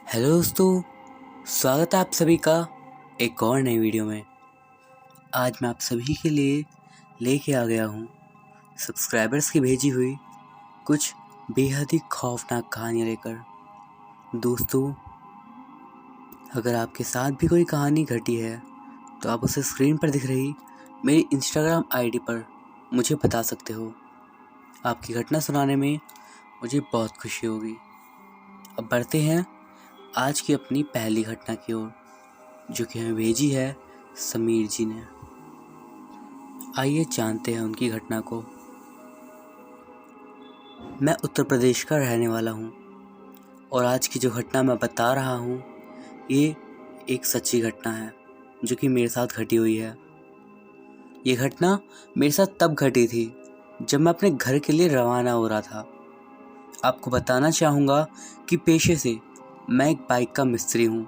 Hello दोस्तों, स्वागत है आप सभी का एक और नई वीडियो में। आज मैं आप सभी के लिए लेके आ गया हूँ सब्सक्राइबर्स की भेजी हुई कुछ बेहद ही खौफनाक कहानियाँ लेकर। दोस्तों, अगर आपके साथ भी कोई कहानी घटी है तो आप उसे स्क्रीन पर दिख रही मेरी इंस्टाग्राम आईडी पर मुझे बता सकते हो। आपकी घटना सुनाने में मुझे बहुत खुशी होगी। अब बढ़ते हैं आज की अपनी पहली घटना की ओर, जो कि हमें भेजी है समीर जी ने। आइए जानते हैं उनकी घटना को। मैं उत्तर प्रदेश का रहने वाला हूँ और आज की जो घटना मैं बता रहा हूँ ये एक सच्ची घटना है जो कि मेरे साथ घटी हुई है। ये घटना मेरे साथ तब घटी थी जब मैं अपने घर के लिए रवाना हो रहा था। आपको बताना चाहूँगा कि पेशे से मैं एक बाइक का मिस्त्री हूँ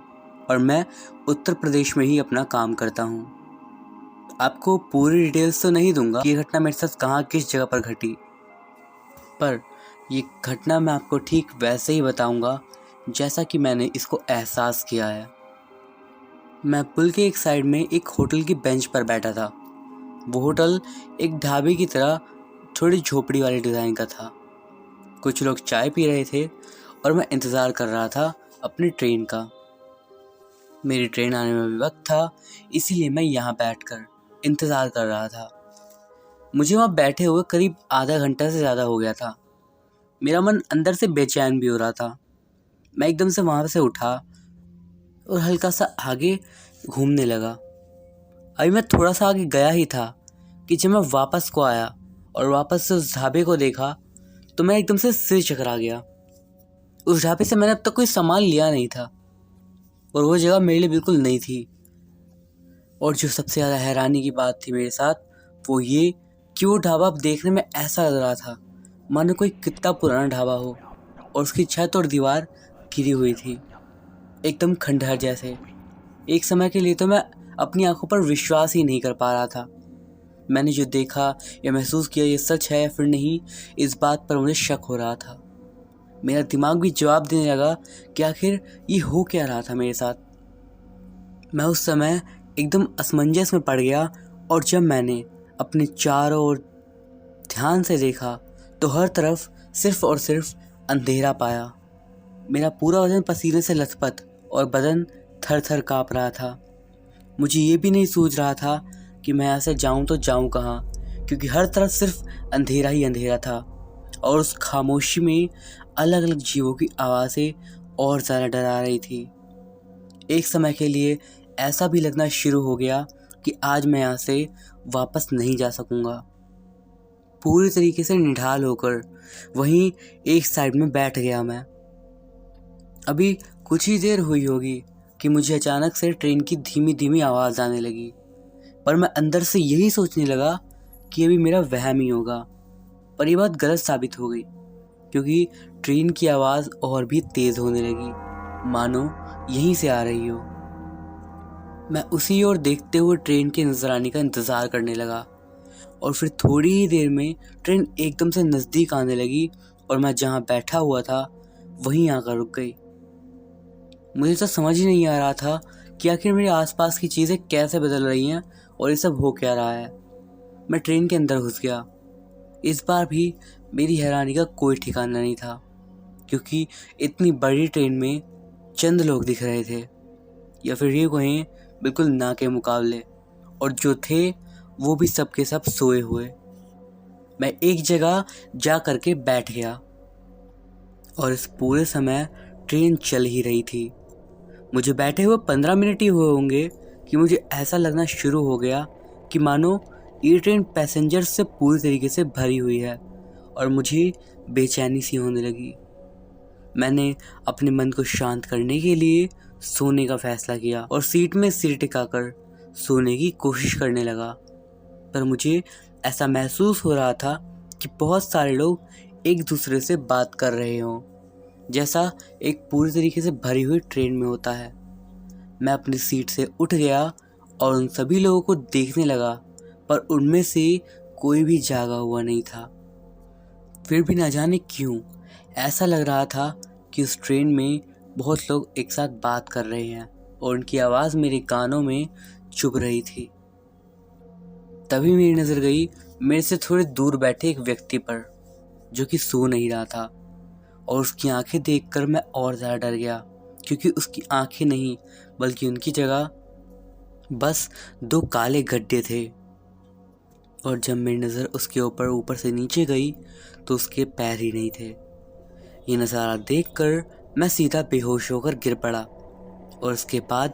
और मैं उत्तर प्रदेश में ही अपना काम करता हूँ। आपको पूरी डिटेल्स तो नहीं दूंगा कि ये घटना मेरे साथ कहाँ किस जगह पर घटी, पर ये घटना मैं आपको ठीक वैसे ही बताऊंगा जैसा कि मैंने इसको एहसास किया है। मैं पुल के एक साइड में एक होटल की बेंच पर बैठा था। वो होटल एक ढाबे की तरह थोड़ी झोपड़ी वाले डिज़ाइन का था। कुछ लोग चाय पी रहे थे और मैं इंतज़ार कर रहा था अपनी ट्रेन का। मेरी ट्रेन आने में भी वक्त था, इसीलिए मैं यहाँ बैठकर इंतज़ार कर रहा था। मुझे वहाँ बैठे हुए करीब आधा घंटा से ज़्यादा हो गया था। मेरा मन अंदर से बेचैन भी हो रहा था। मैं एकदम से वहाँ से उठा और हल्का सा आगे घूमने लगा। अभी मैं थोड़ा सा आगे गया ही था कि जब मैं वापस को आया और वापस से उस ढाबे को देखा तो मैं एकदम से सिर चकरा गया। उस ढाबे से मैंने अब तक कोई सामान लिया नहीं था और वो जगह मेरे लिए बिल्कुल नई थी। और जो सबसे ज़्यादा हैरानी की बात थी मेरे साथ वो ये कि वो ढाबा अब देखने में ऐसा लग रहा था मानो कोई कितना पुराना ढाबा हो और उसकी छत और दीवार गिरी हुई थी, एकदम खंडहर जैसे। एक समय के लिए तो मैं अपनी आंखों पर विश्वास ही नहीं कर पा रहा था। मैंने जो देखा या महसूस किया ये सच है या फिर नहीं, इस बात पर मुझे शक हो रहा था। मेरा दिमाग भी जवाब देने लगा कि आखिर ये हो क्या रहा था मेरे साथ। मैं उस समय एकदम असमंजस में पड़ गया और जब मैंने अपने चारों ओर ध्यान से देखा तो हर तरफ सिर्फ और सिर्फ अंधेरा पाया। मेरा पूरा बदन पसीने से लथपथ और बदन थर थर काँप रहा था। मुझे ये भी नहीं सूझ रहा था कि मैं यहाँ से जाऊँ तो जाऊँ कहाँ, क्योंकि हर तरफ सिर्फ अंधेरा ही अंधेरा था और उस खामोशी में अलग अलग जीवों की आवाज़ें और ज़्यादा डरा रही थी। एक समय के लिए ऐसा भी लगना शुरू हो गया कि आज मैं यहाँ से वापस नहीं जा सकूँगा। पूरी तरीके से निढाल होकर वहीं एक साइड में बैठ गया मैं। अभी कुछ ही देर हुई होगी कि मुझे अचानक से ट्रेन की धीमी धीमी आवाज़ आने लगी, पर मैं अंदर से यही सोचने लगा कि अभी मेरा वहम ही होगा। पर यह बात गलत साबित हो गई, क्योंकि ट्रेन की आवाज़ और भी तेज़ होने लगी, मानो यहीं से आ रही हो। मैं उसी ओर देखते हुए ट्रेन के नजर आने का इंतज़ार करने लगा और फिर थोड़ी ही देर में ट्रेन एकदम से नज़दीक आने लगी और मैं जहाँ बैठा हुआ था वहीं आकर रुक गई। मुझे तो समझ ही नहीं आ रहा था कि आखिर मेरे आसपास की चीज़ें कैसे बदल रही हैं और ये सब हो क्या रहा है। मैं ट्रेन के अंदर घुस गया। इस बार भी मेरी हैरानी का कोई ठिकाना नहीं था, क्योंकि इतनी बड़ी ट्रेन में चंद लोग दिख रहे थे, या फिर ये कहें बिल्कुल ना के मुकाबले, और जो थे वो भी सब के सब सोए हुए। मैं एक जगह जा करके बैठ गया और इस पूरे समय ट्रेन चल ही रही थी। मुझे बैठे हुए 15 मिनट ही हुए होंगे कि मुझे ऐसा लगना शुरू हो गया कि मानो ये ट्रेन पैसेंजर्स से पूरी तरीके से भरी हुई है और मुझे बेचैनी सी होने लगी। मैंने अपने मन को शांत करने के लिए सोने का फैसला किया और सीट में सिर टिकाकर सोने की कोशिश करने लगा। पर मुझे ऐसा महसूस हो रहा था कि बहुत सारे लोग एक दूसरे से बात कर रहे हों, जैसा एक पूरी तरीके से भरी हुई ट्रेन में होता है। मैं अपनी सीट से उठ गया और उन सभी लोगों को देखने लगा, पर उनमें से कोई भी जागा हुआ नहीं था। फिर भी ना जाने क्यों ऐसा लग रहा था कि उस ट्रेन में बहुत लोग एक साथ बात कर रहे हैं और उनकी आवाज़ मेरे कानों में चुभ रही थी। तभी मेरी नज़र गई मेरे से थोड़े दूर बैठे एक व्यक्ति पर, जो कि सो नहीं रहा था, और उसकी आंखें देखकर मैं और ज़्यादा डर गया, क्योंकि उसकी आंखें नहीं बल्कि उनकी जगह बस 2 काले गड्ढे थे। और जब मेरी नज़र उसके ऊपर से नीचे गई तो उसके पैर ही नहीं थे। ये नज़ारा देखकर मैं सीधा बेहोश होकर गिर पड़ा, और उसके बाद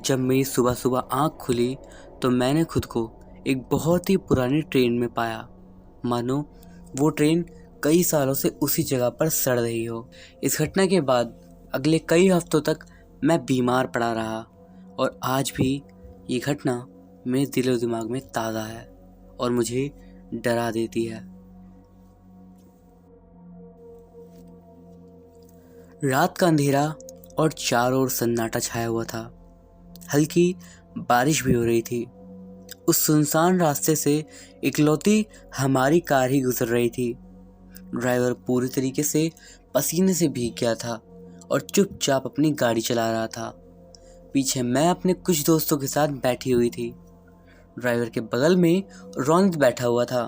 जब मेरी सुबह सुबह आँख खुली तो मैंने खुद को एक बहुत ही पुरानी ट्रेन में पाया, मानो वो ट्रेन कई सालों से उसी जगह पर सड़ रही हो। इस घटना के बाद अगले कई हफ्तों तक मैं बीमार पड़ा रहा, और आज भी ये घटना मेरे दिलो दिमाग में ताज़ा है और मुझे डरा देती है। रात का अंधेरा और चारों ओर सन्नाटा छाया हुआ था। हल्की बारिश भी हो रही थी। उस सुनसान रास्ते से इकलौती हमारी कार ही गुजर रही थी। ड्राइवर पूरी तरीके से पसीने से भीग गया था और चुपचाप अपनी गाड़ी चला रहा था। पीछे मैं अपने कुछ दोस्तों के साथ बैठी हुई थी। ड्राइवर के बगल में रौनित बैठा हुआ था।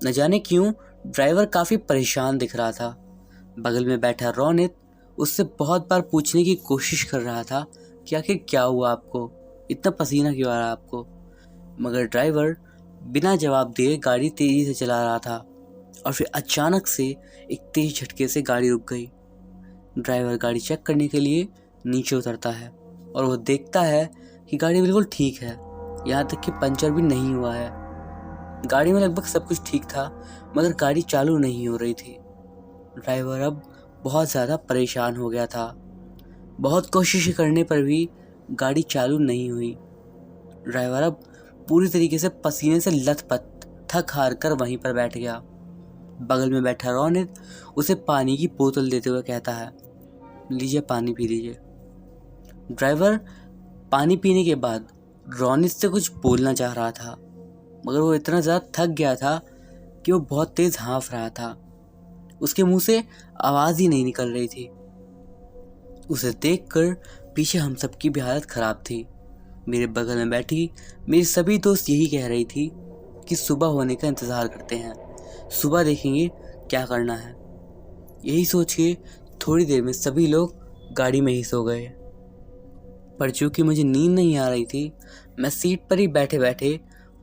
न जाने क्यों ड्राइवर काफ़ी परेशान दिख रहा था। बगल में बैठा रौनित उससे बहुत बार पूछने की कोशिश कर रहा था कि आखिर क्या हुआ आपको, इतना पसीना क्यों आ रहा है आपको, मगर ड्राइवर बिना जवाब दिए गाड़ी तेज़ी से चला रहा था। और फिर अचानक से एक तेज झटके से गाड़ी रुक गई। ड्राइवर गाड़ी चेक करने के लिए नीचे उतरता है और वो देखता है कि गाड़ी बिल्कुल ठीक है, यहाँ तक कि पंचर भी नहीं हुआ है। गाड़ी में लगभग सब कुछ ठीक था, मगर गाड़ी चालू नहीं हो रही थी। ड्राइवर अब बहुत ज़्यादा परेशान हो गया था। बहुत कोशिश करने पर भी गाड़ी चालू नहीं हुई। ड्राइवर अब पूरी तरीके से पसीने से लथपथ थक हार कर वहीं पर बैठ गया। बगल में बैठा रौनित उसे पानी की बोतल देते हुए कहता है, लीजिए पानी पी लीजिए। ड्राइवर पानी पीने के बाद रौनित से कुछ बोलना चाह रहा था, मगर वो इतना ज़्यादा थक गया था कि वो बहुत तेज़ हाँफ रहा था। उसके मुंह से आवाज़ ही नहीं निकल रही थी। उसे देखकर पीछे हम सबकी भी हालत ख़राब थी। मेरे बगल में बैठी मेरी सभी दोस्त यही कह रही थी कि सुबह होने का इंतज़ार करते हैं, सुबह देखेंगे क्या करना है। यही सोच के थोड़ी देर में सभी लोग गाड़ी में ही सो गए। पर चूँकि मुझे नींद नहीं आ रही थी, मैं सीट पर ही बैठे बैठे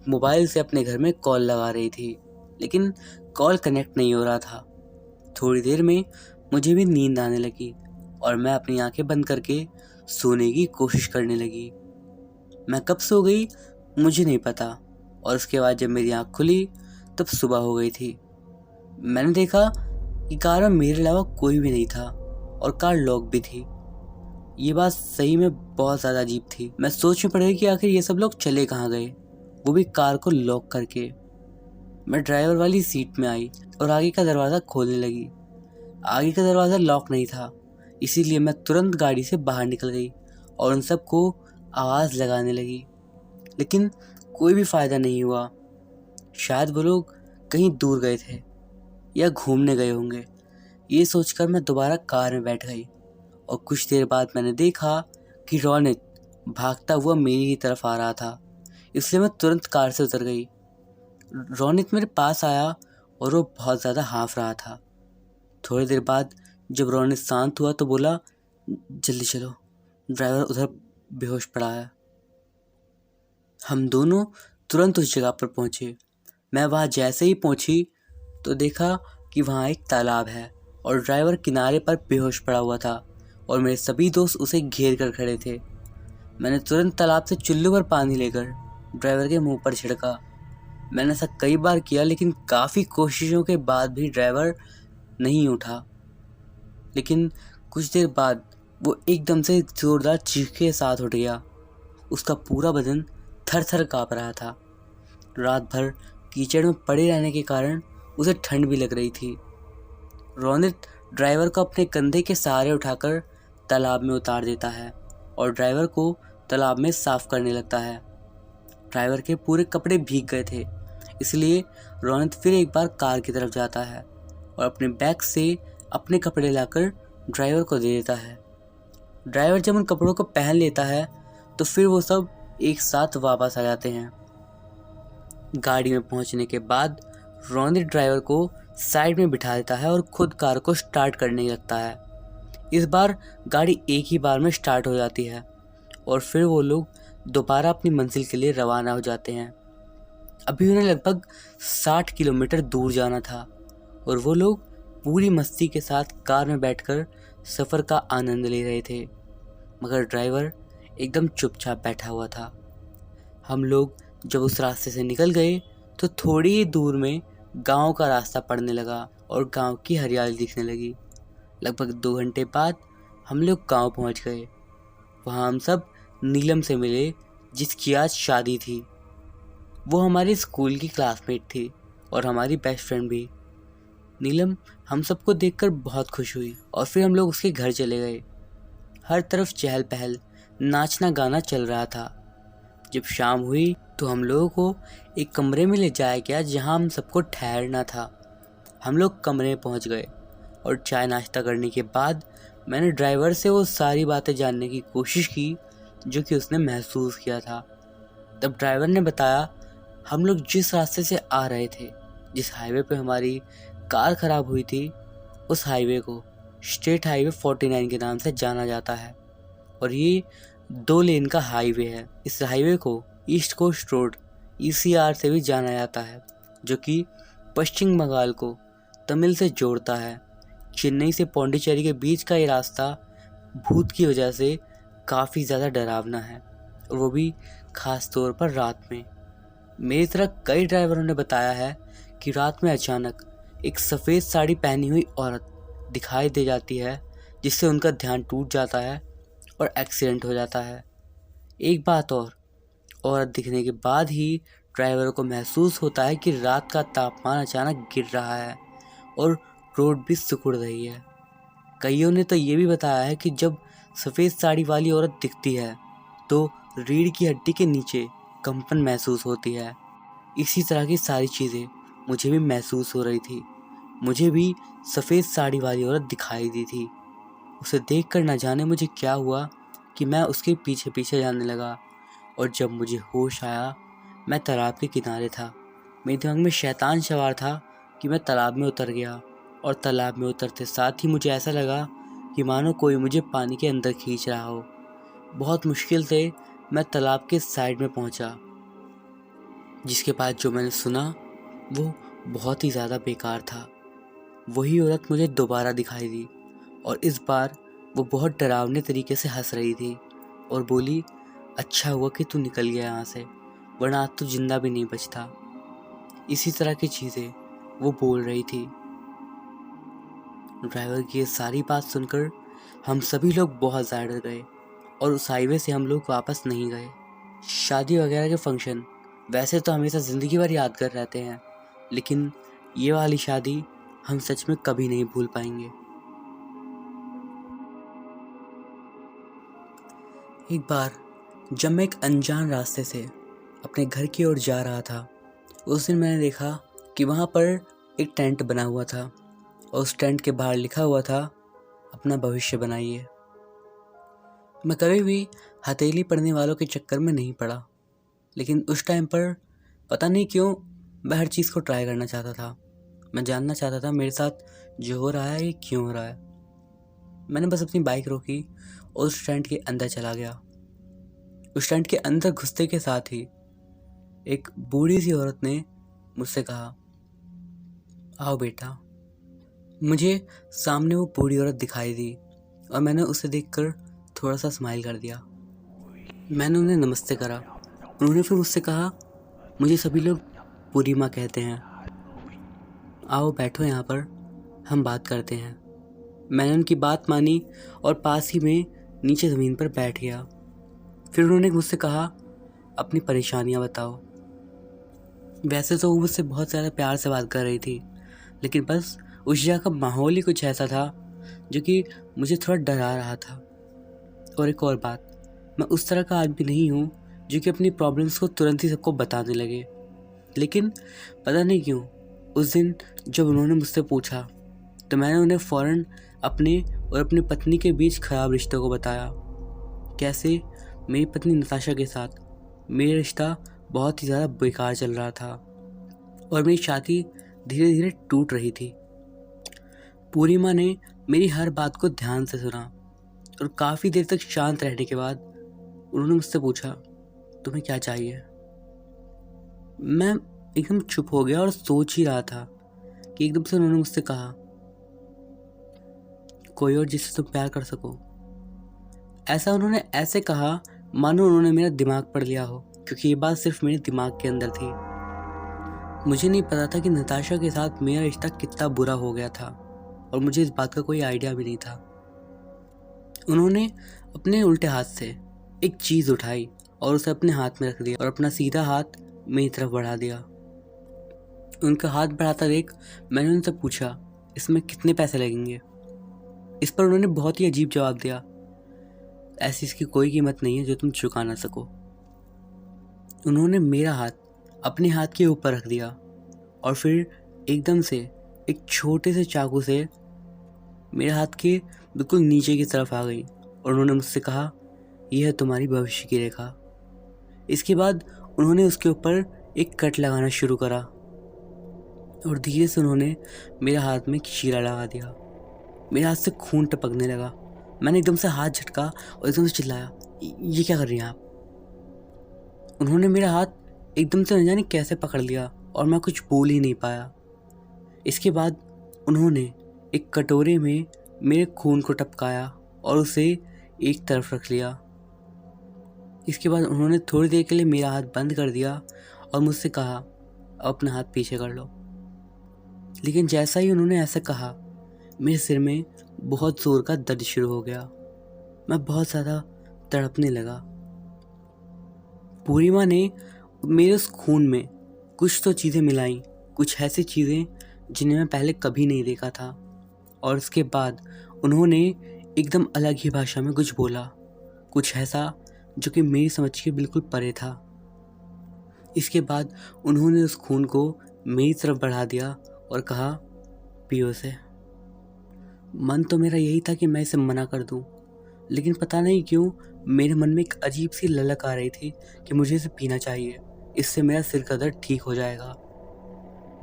मोबाइल से अपने घर में कॉल लगा रही थी, लेकिन कॉल कनेक्ट नहीं हो रहा था। थोड़ी देर में मुझे भी नींद आने लगी और मैं अपनी आंखें बंद करके सोने की कोशिश करने लगी। मैं कब सो गई मुझे नहीं पता, और उसके बाद जब मेरी आँख खुली तब सुबह हो गई थी। मैंने देखा कि कार में मेरे अलावा कोई भी नहीं था और कार लॉक भी थी। ये बात सही में बहुत ज़्यादा अजीब थी। मैं सोच में पड़ गई कि आखिर ये सब लोग चले कहाँ गए, वो भी कार को लॉक करके। मैं ड्राइवर वाली सीट में आई और आगे का दरवाज़ा खोलने लगी। आगे का दरवाज़ा लॉक नहीं था, इसीलिए मैं तुरंत गाड़ी से बाहर निकल गई और उन सबको आवाज़ लगाने लगी, लेकिन कोई भी फ़ायदा नहीं हुआ। शायद वो लोग कहीं दूर गए थे या घूमने गए होंगे। ये सोचकर मैं दोबारा कार में बैठ गई और कुछ देर बाद मैंने देखा कि रौनित भागता हुआ मेरी ही तरफ आ रहा था, इसलिए मैं तुरंत कार से उतर गई। रौनित मेरे पास आया और वो बहुत ज़्यादा हाँफ रहा था। थोड़ी देर बाद जब रौनित शांत हुआ तो बोला, जल्दी चलो, ड्राइवर उधर बेहोश पड़ा है। हम दोनों तुरंत उस जगह पर पहुँचे। मैं वहाँ जैसे ही पहुँची तो देखा कि वहाँ एक तालाब है और ड्राइवर किनारे पर बेहोश पड़ा हुआ था और मेरे सभी दोस्त उसे घेर कर खड़े थे। मैंने तुरंत तालाब से चुल्लू पर पानी लेकर ड्राइवर के मुंह पर छिड़का। मैंने ऐसा कई बार किया, लेकिन काफ़ी कोशिशों के बाद भी ड्राइवर नहीं उठा। लेकिन कुछ देर बाद वो एकदम से ज़ोरदार चीख के साथ उठ गया। उसका पूरा बदन थर थर काँप रहा था। रात भर कीचड़ में पड़े रहने के कारण उसे ठंड भी लग रही थी। रौनित ड्राइवर को अपने कंधे के सहारे उठाकर तालाब में उतार देता है और ड्राइवर को तालाब में साफ करने लगता है। ड्राइवर के पूरे कपड़े भीग गए थे, इसलिए रौनित फिर एक बार कार की तरफ जाता है और अपने बैग से अपने कपड़े लाकर ड्राइवर को दे देता है। ड्राइवर ड्राइवर जब उन कपड़ों को पहन लेता है तो फिर वो सब एक साथ वापस आ जाते हैं। गाड़ी में पहुंचने के बाद रोनित ड्राइवर को साइड में बिठा देता है और खुद कार को स्टार्ट करने लगता है। इस बार गाड़ी एक ही बार में स्टार्ट हो जाती है और फिर वो लोग दोबारा अपनी मंजिल के लिए रवाना हो जाते हैं। अभी उन्हें लगभग 60 किलोमीटर दूर जाना था और वो लोग पूरी मस्ती के साथ कार में बैठकर सफ़र का आनंद ले रहे थे, मगर ड्राइवर एकदम चुपचाप बैठा हुआ था। हम लोग जब उस रास्ते से निकल गए तो थोड़ी ही दूर में गांव का रास्ता पड़ने लगा और गांव की हरियाली दिखने लगी। लगभग 2 घंटे बाद हम लोग गांव पहुंच गए। वहां हम सब नीलम से मिले, जिसकी आज शादी थी। वो हमारी स्कूल की क्लासमेट थी और हमारी बेस्ट फ्रेंड भी। नीलम हम सबको देखकर बहुत खुश हुई और फिर हम लोग उसके घर चले गए। हर तरफ चहल पहल, नाचना गाना चल रहा था। जब शाम हुई तो हम लोगों को एक कमरे में ले जाया गया जहां हम सबको ठहरना था। हम लोग कमरे में पहुंच गए और चाय नाश्ता करने के बाद मैंने ड्राइवर से वो सारी बातें जानने की कोशिश की जो कि उसने महसूस किया था। तब ड्राइवर ने बताया, हम लोग जिस रास्ते से आ रहे थे, जिस हाईवे पे हमारी कार ख़राब हुई थी, उस हाईवे को स्टेट हाईवे 49 के नाम से जाना जाता है और ये 2 लेन का हाईवे है। इस हाईवे को ईस्ट कोस्ट रोड ECR से भी जाना जाता है, जो कि पश्चिम बंगाल को तमिल से जोड़ता है। चेन्नई से पौंडीचेरी के बीच का ये रास्ता भूत की वजह से काफ़ी ज़्यादा डरावना है, और वो भी ख़ास तौर पर रात में। मेरी तरह कई ड्राइवरों ने बताया है कि रात में अचानक एक सफ़ेद साड़ी पहनी हुई औरत दिखाई दे जाती है, जिससे उनका ध्यान टूट जाता है और एक्सीडेंट हो जाता है। एक बात और, औरत दिखने के बाद ही ड्राइवर को महसूस होता है कि रात का तापमान अचानक गिर रहा है और रोड भी सिकुड़ रही है। कईयों ने तो ये भी बताया है कि जब सफ़ेद साड़ी वाली औरत दिखती है तो रीढ़ की हड्डी के नीचे कंपन महसूस होती है। इसी तरह की सारी चीज़ें मुझे भी महसूस हो रही थी। मुझे भी सफ़ेद साड़ी वाली औरत दिखाई दी थी। उसे देखकर न जाने मुझे क्या हुआ कि मैं उसके पीछे पीछे जाने लगा, और जब मुझे होश आया मैं तालाब के किनारे था। मेरे दिमाग में शैतान सवार था कि मैं तालाब में उतर गया, और तालाब में उतरते साथ ही मुझे ऐसा लगा कि मानो कोई मुझे पानी के अंदर खींच रहा हो। बहुत मुश्किल से मैं तालाब के साइड में पहुंचा, जिसके बाद जो मैंने सुना वो बहुत ही ज़्यादा बेकार था। वही औरत मुझे दोबारा दिखाई दी, और इस बार वो बहुत डरावने तरीके से हंस रही थी और बोली, अच्छा हुआ कि तू निकल गया यहाँ से, वरना आज तो जिंदा भी नहीं बचता। इसी तरह की चीज़ें वो बोल रही थी। ड्राइवर की ये सारी बात सुनकर हम सभी लोग बहुत ज़्यादा डर गए, और उस हाईवे से हम लोग वापस नहीं गए। शादी वगैरह के फंक्शन वैसे तो हमेशा ज़िंदगी भर यादगार रहते हैं, लेकिन ये वाली शादी हम सच में कभी नहीं भूल पाएंगे। एक बार जब मैं एक अनजान रास्ते से अपने घर की ओर जा रहा था, उस दिन मैंने देखा कि वहाँ पर एक टेंट बना हुआ था और उस टेंट के बाहर लिखा हुआ था, अपना भविष्य बनाइए। मैं कभी भी हथेली पड़ने वालों के चक्कर में नहीं पड़ा, लेकिन उस टाइम पर पता नहीं क्यों मैं हर चीज़ को ट्राई करना चाहता था। मैं जानना चाहता था मेरे साथ जो हो रहा है ये क्यों हो रहा है। मैंने बस अपनी बाइक रोकी और उस टेंट के अंदर चला गया। उस टेंट के अंदर घुसते के साथ ही एक बूढ़ी सी औरत ने मुझसे कहा, आओ बेटा। मुझे सामने वो बूढ़ी औरत दिखाई दी और मैंने उसे देखकर थोड़ा सा स्माइल कर दिया। मैंने उन्हें नमस्ते करा। उन्होंने फिर मुझसे कहा, मुझे सभी लोग बूढ़ी माँ कहते हैं, आओ बैठो यहाँ पर, हम बात करते हैं। मैंने उनकी बात मानी और पास ही में नीचे ज़मीन पर बैठ गया। फिर उन्होंने मुझसे कहा, अपनी परेशानियाँ बताओ। वैसे तो वो मुझसे बहुत ज़्यादा प्यार से बात कर रही थी, लेकिन बस उस जगह का माहौल ही कुछ ऐसा था जो कि मुझे थोड़ा डरा रहा था। और एक और बात, मैं उस तरह का आदमी नहीं हूँ जो कि अपनी प्रॉब्लम्स को तुरंत ही सबको बताने लगे, लेकिन पता नहीं क्यों उस दिन जब उन्होंने मुझसे पूछा तो मैंने उन्हें फ़ौरन अपने और अपनी पत्नी के बीच खराब रिश्तों को बताया। कैसे मेरी पत्नी नताशा के साथ मेरा रिश्ता बहुत ही ज़्यादा बेकार चल रहा था और मेरी शादी धीरे धीरे टूट रही थी। पूर्णिमा ने मेरी हर बात को ध्यान से सुना और काफ़ी देर तक शांत रहने के बाद उन्होंने मुझसे पूछा, तुम्हें क्या चाहिए? मैं एकदम चुप हो गया और सोच ही रहा था कि एकदम से उन्होंने मुझसे कहा, कोई और जिससे तुम प्यार कर सको। ऐसा उन्होंने ऐसे कहा मानो उन्होंने मेरा दिमाग पढ़ लिया हो, क्योंकि ये बात सिर्फ मेरे दिमाग के अंदर थी। मुझे नहीं पता था कि नताशा के साथ मेरा रिश्ता कितना बुरा हो गया था और मुझे इस बात का कोई आइडिया भी नहीं था। उन्होंने अपने उल्टे हाथ से एक चीज़ उठाई और उसे अपने हाथ में रख दिया और अपना सीधा हाथ मेरी तरफ बढ़ा दिया। उनका हाथ बढ़ाता देख मैंने उनसे पूछा, इसमें कितने पैसे लगेंगे? इस पर उन्होंने बहुत ही अजीब जवाब दिया, ऐसी इसकी कोई कीमत नहीं है जो तुम चुका ना सको। उन्होंने मेरा हाथ अपने हाथ के ऊपर रख दिया और फिर एकदम से एक छोटे से चाकू से मेरे हाथ के बिल्कुल नीचे की तरफ आ गई और उन्होंने मुझसे कहा, यह है तुम्हारी भविष्य की रेखा। इसके बाद उन्होंने उसके ऊपर एक कट लगाना शुरू करा और धीरे से उन्होंने मेरे हाथ में एक चीरा लगा दिया। मेरे हाथ से खून टपकने लगा। मैंने एकदम से हाथ झटका और एकदम से चिल्लाया, ये क्या कर रही हैं आप? उन्होंने मेरा हाथ एकदम से न जाने कैसे पकड़ लिया और मैं कुछ बोल ही नहीं पाया। इसके बाद उन्होंने एक कटोरे में मेरे खून को टपकाया और उसे एक तरफ रख लिया। इसके बाद उन्होंने थोड़ी देर के लिए मेरा हाथ बंद कर दिया और मुझसे कहा, अब अपना हाथ पीछे कर लो। लेकिन जैसा ही उन्होंने ऐसा कहा, मेरे सिर में बहुत ज़ोर का दर्द शुरू हो गया। मैं बहुत ज़्यादा तड़पने लगा। पूर्णिमा ने मेरे उस खून में कुछ तो चीज़ें मिलाई, कुछ ऐसी चीज़ें जिन्हें मैं पहले कभी नहीं देखा था। और उसके बाद उन्होंने एकदम अलग ही भाषा में कुछ बोला, कुछ ऐसा जो कि मेरी समझ के बिल्कुल परे था। इसके बाद उन्होंने उस खून को मेरी तरफ बढ़ा दिया और कहा, पियो से। मन तो मेरा यही था कि मैं इसे मना कर दूं, लेकिन पता नहीं क्यों मेरे मन में एक अजीब सी ललक आ रही थी कि मुझे इसे पीना चाहिए, इससे मेरा सिर का दर्द ठीक हो जाएगा।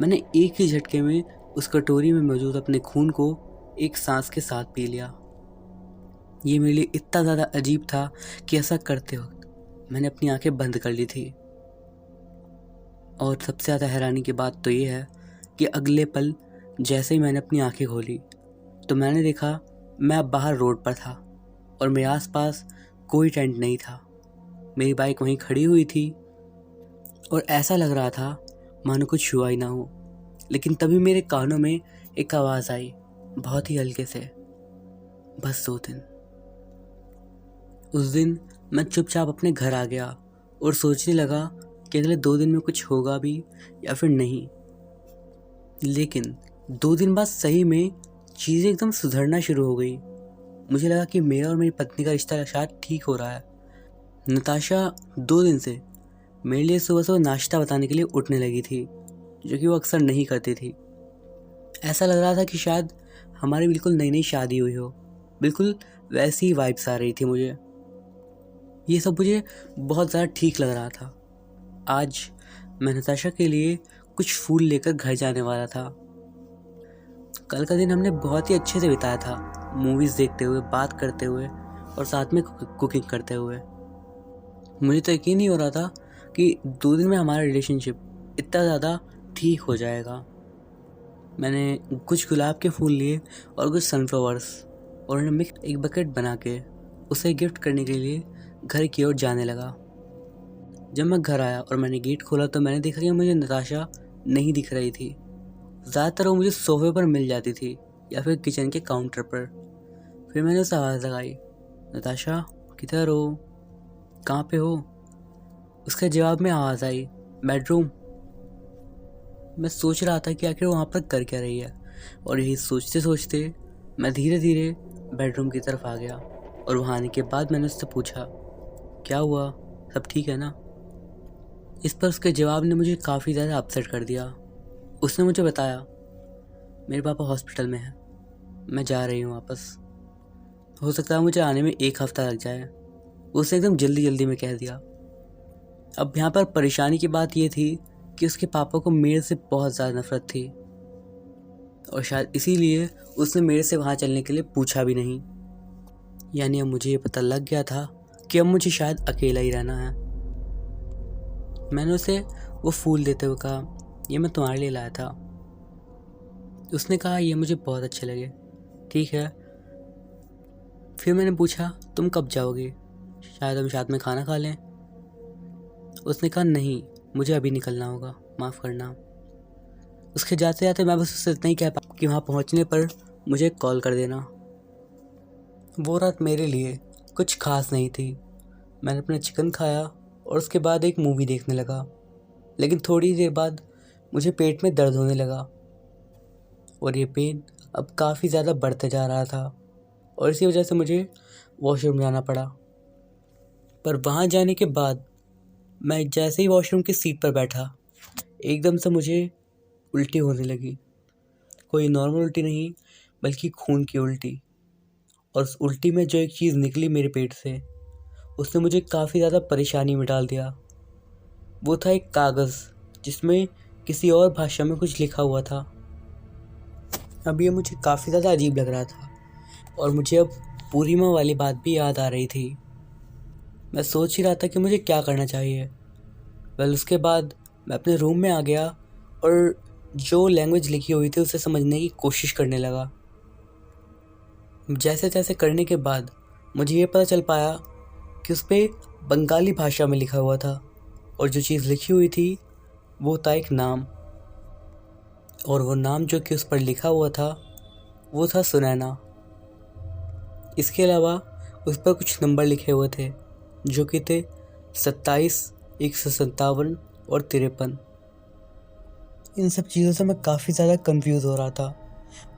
मैंने एक ही झटके में उस कटोरी में मौजूद अपने खून को एक सांस के साथ पी लिया। ये मेरे लिए इतना ज़्यादा अजीब था कि ऐसा करते वक्त मैंने अपनी आंखें बंद कर ली थी। और सबसे ज़्यादा हैरानी की बात तो ये है कि अगले पल जैसे ही मैंने अपनी आंखें खोली तो मैंने देखा मैं अब बाहर रोड पर था और मेरे आसपास कोई टेंट नहीं था। मेरी बाइक वहीं खड़ी हुई थी और ऐसा लग रहा था मानो कुछ हुआ ही ना हो। लेकिन तभी मेरे कानों में एक आवाज़ आई, बहुत ही हल्के से, बस 2 दिन। उस दिन मैं चुपचाप अपने घर आ गया और सोचने लगा कि अगले 2 दिन में कुछ होगा भी या फिर नहीं। लेकिन 2 दिन बाद सही में चीज़ें एकदम सुधरना शुरू हो गई। मुझे लगा कि मेरा और मेरी पत्नी का रिश्ता शायद ठीक हो रहा है। नताशा 2 दिन से मेरे लिए सुबह सुबह नाश्ता बताने के लिए उठने लगी थी, जो कि वो अक्सर नहीं करती थी। ऐसा लग रहा था कि शायद हमारी बिल्कुल नई नई शादी हुई हो। बिल्कुल वैसी ही वाइब्स आ रही थी मुझे। ये सब मुझे बहुत ज़्यादा ठीक लग रहा था। आज मैं नताशा के लिए कुछ फूल लेकर घर जाने वाला था। कल का दिन हमने बहुत ही अच्छे से बिताया था, मूवीज़ देखते हुए, बात करते हुए और साथ में कुकिंग करते हुए। मुझे तो यकीन नहीं हो रहा था कि 2 दिन में हमारा रिलेशनशिप इतना ज़्यादा ठीक हो जाएगा। मैंने कुछ गुलाब के फूल लिए और कुछ सनफ्लावर्स और उन्हें मिक्स एक बकेट बना के उसे गिफ्ट करने के लिए घर की ओर जाने लगा। जब मैं घर आया और मैंने गेट खोला तो मैंने देखा कि मुझे नताशा नहीं दिख रही थी। ज़्यादातर वो मुझे सोफे पर मिल जाती थी या फिर किचन के काउंटर पर। फिर मैंने उसे आवाज़ लगाई, नताशा किधर हो, कहाँ पे हो? उसके जवाब में आवाज़ आई, बेडरूम। मैं सोच रहा था कि आखिर वहाँ पर कर क्या रही है, और यही सोचते सोचते मैं धीरे धीरे बेडरूम की तरफ आ गया। और वहाँ आने के बाद मैंने उससे पूछा, क्या हुआ, सब ठीक है ना? इस पर उसके जवाब ने मुझे काफ़ी ज़्यादा अपसेट कर दिया। उसने मुझे बताया, मेरे पापा हॉस्पिटल में हैं मैं जा रही हूँ वापस। हो सकता है मुझे आने में 1 हफ्ता लग जाए। उसने एकदम जल्दी जल्दी में कह दिया। अब यहाँ पर परेशानी की बात ये थी कि उसके पापा को मेरे से बहुत ज़्यादा नफरत थी और शायद इसीलिए उसने मेरे से वहाँ चलने के लिए पूछा भी नहीं। यानी अब मुझे ये पता लग गया था कि अब मुझे शायद अकेला ही रहना है। मैंने उसे वो फूल देते हुए कहा, ये मैं तुम्हारे लिए लाया था। उसने कहा ये मुझे बहुत अच्छे लगे। ठीक है। फिर मैंने पूछा तुम कब जाओगे, शायद हम साथ में खाना खा लें। उसने कहा नहीं, मुझे अभी निकलना होगा, माफ़ करना। उसके जाते जाते मैं बस उससे इतना ही कह पाया कि वहाँ पहुँचने पर मुझे कॉल कर देना। वो रात मेरे लिए कुछ खास नहीं थी। मैंने अपना चिकन खाया और उसके बाद एक मूवी देखने लगा, लेकिन थोड़ी देर बाद मुझे पेट में दर्द होने लगा और ये पेन अब काफ़ी ज़्यादा बढ़ते जा रहा था और इसी वजह से मुझे वॉशरूम जाना पड़ा। पर वहाँ जाने के बाद मैं जैसे ही वॉशरूम की सीट पर बैठा, एकदम से मुझे उल्टी होने लगी। कोई नॉर्मल उल्टी नहीं, बल्कि खून की उल्टी। और उस उल्टी में जो एक चीज़ निकली मेरे पेट से, उसने मुझे काफ़ी ज़्यादा परेशानी में डाल दिया। वो था एक कागज़ जिसमें किसी और भाषा में कुछ लिखा हुआ था। अब ये मुझे काफ़ी ज़्यादा अजीब लग रहा था और मुझे अब पूर्णिमा वाली बात भी याद आ रही थी। मैं सोच ही रहा था कि मुझे क्या करना चाहिए। उसके बाद मैं अपने रूम में आ गया और जो लैंग्वेज लिखी हुई थी उसे समझने की कोशिश करने लगा। जैसे तैसे करने के बाद मुझे ये पता चल पाया कि उस पर बंगाली भाषा में लिखा हुआ था और जो चीज़ लिखी हुई थी वो था एक नाम, और वो नाम जो कि उस पर लिखा हुआ था वो था सुनैना। इसके अलावा उस पर कुछ नंबर लिखे हुए थे जो कि थे 27, 157 और 53। इन सब चीज़ों से मैं काफ़ी ज़्यादा कंफ्यूज हो रहा था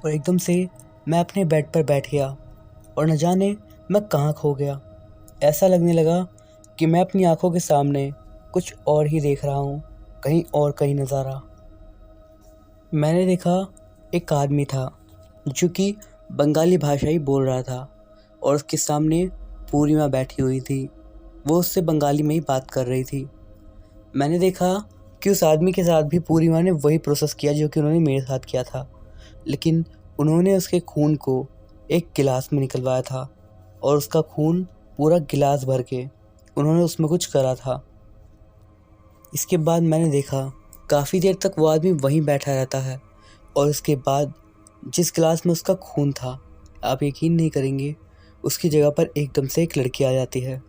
और एकदम से मैं अपने बेड पर बैठ गया और न जाने मैं कहाँ खो गया। ऐसा लगने लगा कि मैं अपनी आंखों के सामने कुछ और ही देख रहा हूँ, कहीं और कहीं नज़ारा। मैंने देखा एक आदमी था जो कि बंगाली भाषा ही बोल रहा था और उसके सामने पूर्णिमा बैठी हुई थी। वो उससे बंगाली में ही बात कर रही थी। मैंने देखा कि उस आदमी के साथ भी पूर्णिमा ने वही प्रोसेस किया जो कि उन्होंने मेरे साथ किया था, लेकिन उन्होंने उसके खून को एक गिलास में निकलवाया था और उसका खून पूरा गिलास भर के उन्होंने उसमें कुछ करा था। इसके बाद मैंने देखा काफ़ी देर तक वो आदमी वहीं बैठा रहता है और उसके बाद जिस गिलास में उसका खून था, आप यकीन नहीं करेंगे, उसकी जगह पर एकदम से एक लड़की आ जाती है।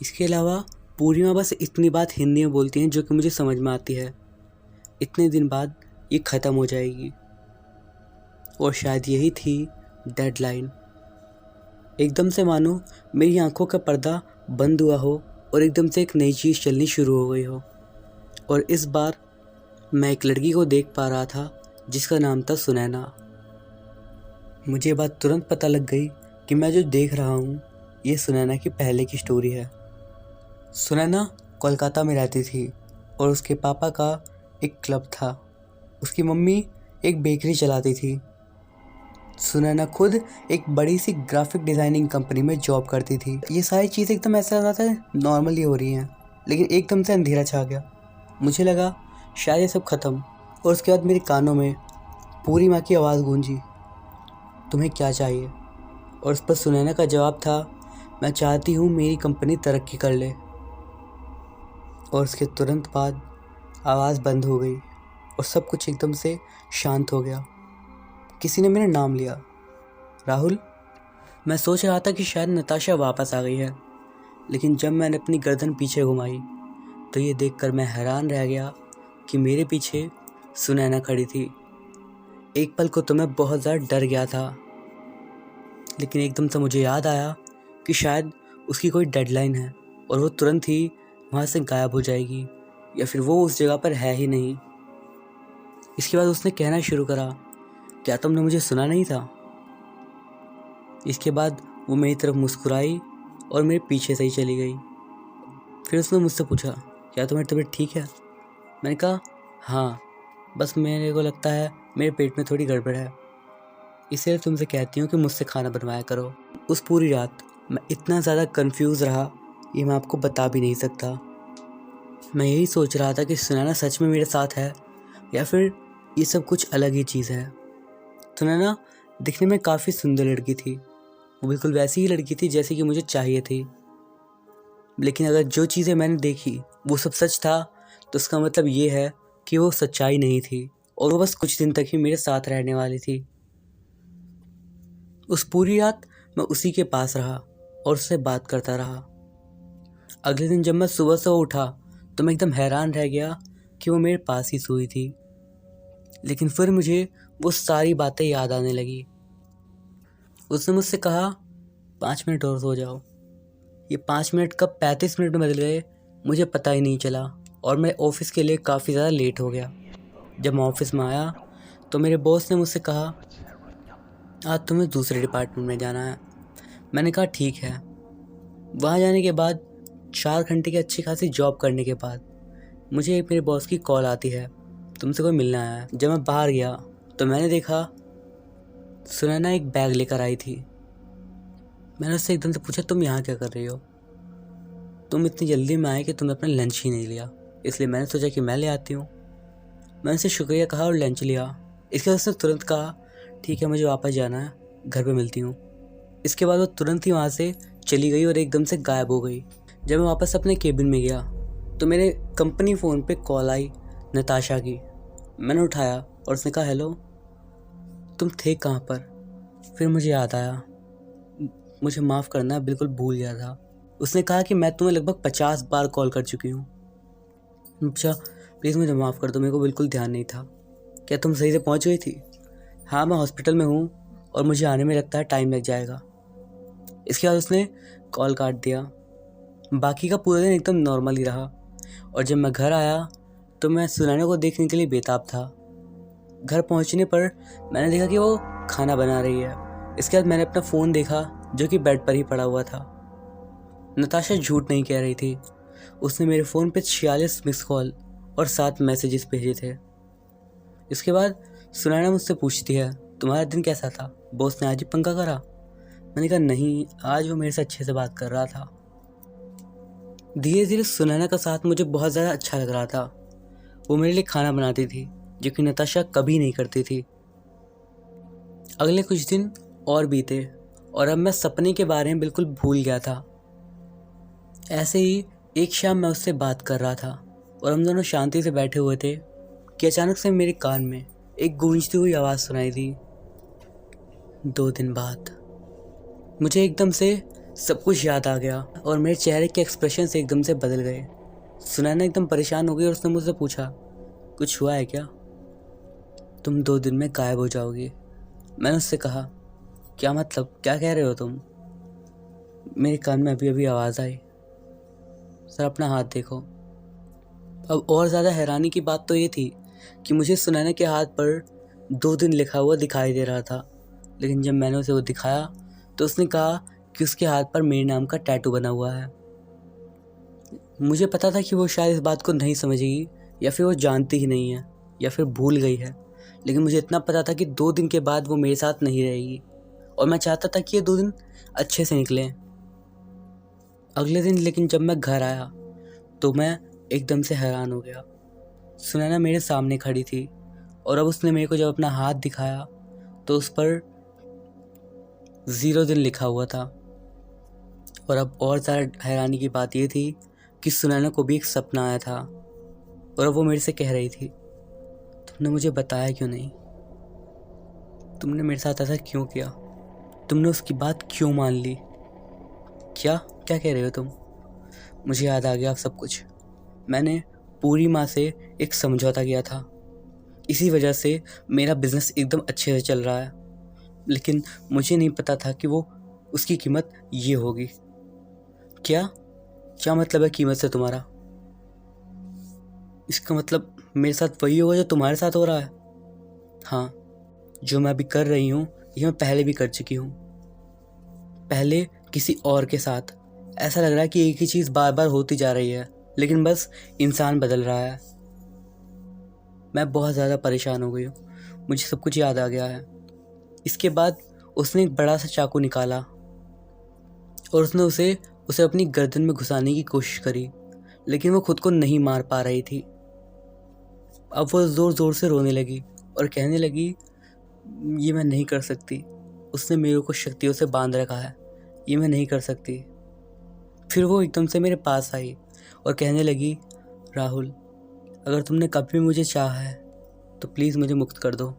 इसके अलावा पूर्णिमा बस इतनी बात हिंदी में बोलती हैं जो कि मुझे समझ में आती है। इतने दिन बाद ये ख़त्म हो जाएगी और शायद यही थी डेडलाइन। एकदम से मानो मेरी आंखों का पर्दा बंद हुआ हो और एकदम से एक नई चीज़ चलनी शुरू हो गई हो। और इस बार मैं एक लड़की को देख पा रहा था जिसका नाम था सुनैना। मुझे बात तुरंत पता लग गई कि मैं जो देख रहा हूँ ये सुनैना की पहले की स्टोरी है। सुनैना कोलकाता में रहती थी और उसके पापा का एक क्लब था। उसकी मम्मी एक बेकरी चलाती थी। सुनैना खुद एक बड़ी सी ग्राफिक डिज़ाइनिंग कंपनी में जॉब करती थी। ये सारी चीज़ें एकदम ऐसा लग रहा था नॉर्मली हो रही हैं, लेकिन एकदम से अंधेरा छा गया। मुझे लगा शायद ये सब ख़त्म, और उसके बाद मेरे कानों में पूरी माँ की आवाज़ गूंजी, तुम्हें क्या चाहिए? और उस पर सुनैना का जवाब था, मैं चाहती हूँ मेरी कंपनी तरक्की कर ले। और उसके तुरंत बाद आवाज़ बंद हो गई और सब कुछ एकदम से शांत हो गया। किसी ने मेरा नाम लिया, राहुल। मैं सोच रहा था कि शायद नताशा वापस आ गई है, लेकिन जब मैंने अपनी गर्दन पीछे घुमाई तो ये देखकर मैं हैरान रह गया कि मेरे पीछे सुनैना खड़ी थी। एक पल को तो मैं बहुत ज़्यादा डर गया था, लेकिन एकदम से मुझे याद आया कि शायद उसकी कोई डेडलाइन है और वो तुरंत ही वहाँ से गायब हो जाएगी, या फिर वो उस जगह पर है ही नहीं। इसके बाद उसने कहना शुरू करा, क्या तुमने मुझे सुना नहीं था? इसके बाद वो मेरी तरफ मुस्कुराई और मेरे पीछे से ही चली गई। फिर उसने मुझसे पूछा, क्या तुम्हारी तबीयत ठीक है? मैंने कहा हाँ, बस मेरे को लगता है मेरे पेट में थोड़ी गड़बड़ है। इसलिए तुमसे कहती हूँ कि मुझसे खाना बनवाया करो। उस पूरी रात मैं इतना ज़्यादा कंफ्यूज रहा, ये मैं आपको बता भी नहीं सकता। मैं यही सोच रहा था कि सुनैना सच में मेरे साथ है या फिर ये सब कुछ अलग ही चीज़ है। सुनैना दिखने में काफ़ी सुंदर लड़की थी, वो बिल्कुल वैसी ही लड़की थी जैसी कि मुझे चाहिए थी। लेकिन अगर जो चीज़ें मैंने देखी वो सब सच था, तो उसका मतलब ये है कि वो सच्चाई नहीं थी और वो बस कुछ दिन तक ही मेरे साथ रहने वाली थी। उस पूरी रात मैं उसी के पास रहा और उससे बात करता रहा। अगले दिन जब मैं सुबह से उठा तो मैं एकदम हैरान रह गया कि वो मेरे पास ही सोई थी। लेकिन फिर मुझे वो सारी बातें याद आने लगी। उसने मुझसे कहा 5 मिनट और सो जाओ। ये 5 मिनट कब 35 मिनट में बदल गए मुझे पता ही नहीं चला और मैं ऑफिस के लिए काफ़ी ज़्यादा लेट हो गया। जब मैं ऑफिस में आया तो मेरे बॉस ने मुझसे कहा आज तुम्हें दूसरे डिपार्टमेंट में जाना है। मैंने कहा ठीक है। वहाँ जाने के बाद 4 घंटे की अच्छी खासी जॉब करने के बाद मुझे एक मेरे बॉस की कॉल आती है, तुमसे कोई मिलने आया है। जब मैं बाहर गया तो मैंने देखा सुनैना एक बैग लेकर आई थी। मैंने उससे एकदम से पूछा तुम यहाँ क्या कर रही हो? तुम इतनी जल्दी में आए कि तुमने अपना लंच ही नहीं लिया, इसलिए मैंने सोचा कि मैं ले आती हूँ। मैंने उसे शुक्रिया कहा और लंच लिया। इसके बाद उसने तुरंत कहा ठीक है मुझे वापस जाना है, घर पे मिलती हूँ। इसके बाद वो तुरंत ही वहाँ से चली गई और एकदम से गायब हो गई। जब मैं वापस अपने केबिन में गया तो मेरे कंपनी फ़ोन पे कॉल आई नताशा की। मैंने उठाया और उसने कहा हेलो, तुम थे कहाँ पर? फिर मुझे याद आया, मुझे माफ़ करना, बिल्कुल भूल गया था। उसने कहा कि मैं तुम्हें लगभग 50 बार कॉल कर चुकी हूँ। अच्छा प्लीज़ मुझे माफ़ कर दो, मेरे को बिल्कुल ध्यान नहीं था। क्या तुम सही से पहुँच गई थी? हाँ मैं हॉस्पिटल में हूँ और मुझे आने में लगता है टाइम लग जाएगा। इसके बाद उसने कॉल काट दिया। बाकी का पूरा दिन एकदम नॉर्मल ही रहा और जब मैं घर आया तो मैं सुनैना को देखने के लिए बेताब था। घर पहुंचने पर मैंने देखा कि वो खाना बना रही है। इसके बाद मैंने अपना फ़ोन देखा जो कि बेड पर ही पड़ा हुआ था। नताशा झूठ नहीं कह रही थी, उसने मेरे फ़ोन पे 46 मिस कॉल और 7 मैसेजेस भेजे थे। इसके बाद सुनैना मुझसे पूछती है तुम्हारा दिन कैसा था, बॉस ने आज ही पंगा करा? मैंने कहा नहीं, आज वो मेरे से अच्छे से बात कर रहा था। धीरे धीरे सुनैना का साथ मुझे बहुत ज़्यादा अच्छा लग रहा था। वो मेरे लिए खाना बनाती थी जो कि नताशा कभी नहीं करती थी। अगले कुछ दिन और बीते और अब मैं सपने के बारे में बिल्कुल भूल गया था। ऐसे ही एक शाम मैं उससे बात कर रहा था और हम दोनों शांति से बैठे हुए थे कि अचानक से मेरे कान में एक गूंजती हुई आवाज़ सुनाई दी। 2 दिन बाद मुझे एकदम से सब कुछ याद आ गया और मेरे चेहरे के एक्सप्रेशन से एकदम से बदल गए। सुनैना एकदम परेशान हो गई और उसने मुझसे पूछा कुछ हुआ है क्या? तुम 2 दिन में गायब हो जाओगी। मैंने उससे कहा क्या मतलब, क्या कह रहे हो तुम? मेरे कान में अभी अभी आवाज़ आई। सर अपना हाथ देखो। अब और ज़्यादा हैरानी की बात तो ये थी कि मुझे सुनैना के हाथ पर 2 दिन लिखा हुआ दिखाई दे रहा था। लेकिन जब मैंने उसे वो दिखाया तो उसने कहा कि उसके हाथ पर मेरे नाम का टैटू बना हुआ है। मुझे पता था कि वो शायद इस बात को नहीं समझेगी या फिर वो जानती ही नहीं है या फिर भूल गई है, लेकिन मुझे इतना पता था कि 2 दिन के बाद वो मेरे साथ नहीं रहेगी और मैं चाहता था कि ये 2 दिन अच्छे से निकलें। अगले दिन लेकिन जब मैं घर आया तो मैं एकदम से हैरान हो गया। सुनैना मेरे सामने खड़ी थी और अब उसने मेरे को जब अपना हाथ दिखाया तो उस पर 0 दिन लिखा हुआ था। और अब और ज़्यादा हैरानी की बात ये थी कि सुनैना को भी एक सपना आया था और अब वो मेरे से कह रही थी तुमने मुझे बताया क्यों नहीं? तुमने मेरे साथ ऐसा क्यों किया? तुमने उसकी बात क्यों मान ली? क्या क्या कह रहे हो तुम? मुझे याद आ गया सब कुछ। मैंने पूरी माँ से एक समझौता किया था, इसी वजह से मेरा बिज़नेस एकदम अच्छे से चल रहा है, लेकिन मुझे नहीं पता था कि वो उसकी कीमत ये होगी। क्या क्या मतलब है कीमत से तुम्हारा? इसका मतलब मेरे साथ वही होगा जो तुम्हारे साथ हो रहा है? हाँ, जो मैं अभी कर रही हूँ ये मैं पहले भी कर चुकी हूँ, पहले किसी और के साथ। ऐसा लग रहा है कि एक ही चीज़ बार बार होती जा रही है, लेकिन बस इंसान बदल रहा है। मैं बहुत ज़्यादा परेशान हो गई हूँ, मुझे सब कुछ याद आ गया है। इसके बाद उसने एक बड़ा सा चाकू निकाला और उसने उसे अपनी गर्दन में घुसाने की कोशिश करी, लेकिन वो खुद को नहीं मार पा रही थी। अब वो ज़ोर ज़ोर से रोने लगी और कहने लगी, ये मैं नहीं कर सकती, उसने मेरे को शक्तियों से बांध रखा है, ये मैं नहीं कर सकती। फिर वो एकदम से मेरे पास आई और कहने लगी, राहुल, अगर तुमने कभी मुझे चाहा है तो प्लीज़ मुझे मुक्त कर दो।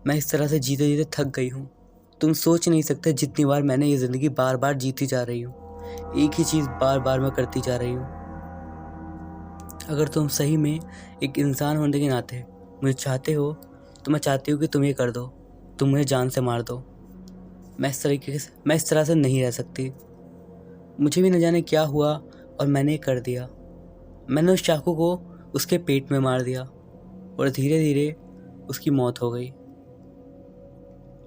मैं इस तरह से जीते जीते थक गई हूँ। तुम सोच नहीं सकते जितनी बार मैंने ये ज़िंदगी बार बार जीती जा रही हूँ, एक ही चीज़ बार बार मैं करती जा रही हूँ। अगर तुम सही में एक इंसान होने के नाते मुझे चाहते हो तो मैं चाहती हूँ कि तुम ये कर दो, तुम मुझे जान से मार दो। मैं इस तरह से नहीं रह सकती। मुझे भी न जाने क्या हुआ और मैंने ये कर दिया। मैंने उस चाकू को उसके पेट में मार दिया और धीरे धीरे उसकी मौत हो गई।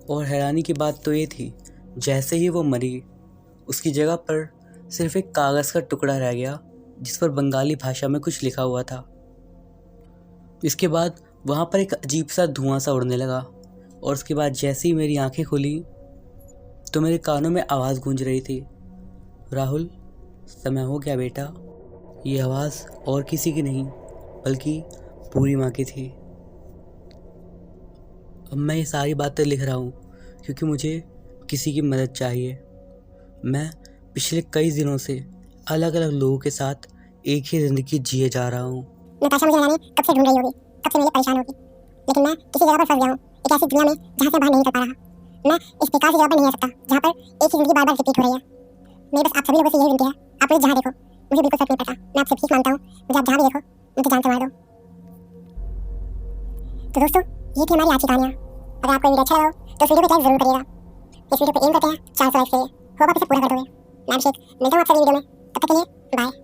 और हैरानी की बात तो ये थी, जैसे ही वो मरी उसकी जगह पर सिर्फ एक कागज़ का टुकड़ा रह गया जिस पर बंगाली भाषा में कुछ लिखा हुआ था। इसके बाद वहाँ पर एक अजीब सा धुआं सा उड़ने लगा और उसके बाद जैसे ही मेरी आंखें खुली तो मेरे कानों में आवाज़ गूंज रही थी, राहुल, समय हो गया बेटा। ये आवाज़ और किसी की नहीं बल्कि पूरी माँ की थी। अब मैं ये सारी बातें लिख रहा हूँ क्योंकि मुझे किसी की मदद चाहिए। मैं पिछले कई दिनों से अलग अलग लोगों के साथ एक ही ज़िंदगी जिए जा रहा हूँ। नताशा मुझे जाने कब से ढूंढ रही होगी, कब से मेरे लिए परेशान होगी, लेकिन मैं किसी जगह पर फंस गया हूँ, एक ऐसी दुनिया में जहाँ से बाहर नहीं निकल पा रहा। मैं इस बेकार सी जगह पर नहीं आ सकता जहाँ पर एक ही जिंदगी बार बार रिपीट हो रही है। मेरी बस आप सभी लोगों से यही विनती है, आप मुझे जहाँ देखो, मुझे बिल्कुल फर्क नहीं पड़ता, मैं आपसे भीख मांगता हूँ, मुझे आप जहाँ भी देखो मुझे जान से मार दो। तो दोस्तों, ये थी हमारी आज की कहानियाँ। अगर आपको वीडियो अच्छा लगा तो इस वीडियो को लाइक जरूर करिएगा। इस वीडियो को एम करते हैं 400 लाइक के लिए, होगा आप इसे पूरा कर दोगे। मैं अभिषेक, मिलता हूँ आपसे अगली वीडियो में, तब तक के लिए बाय।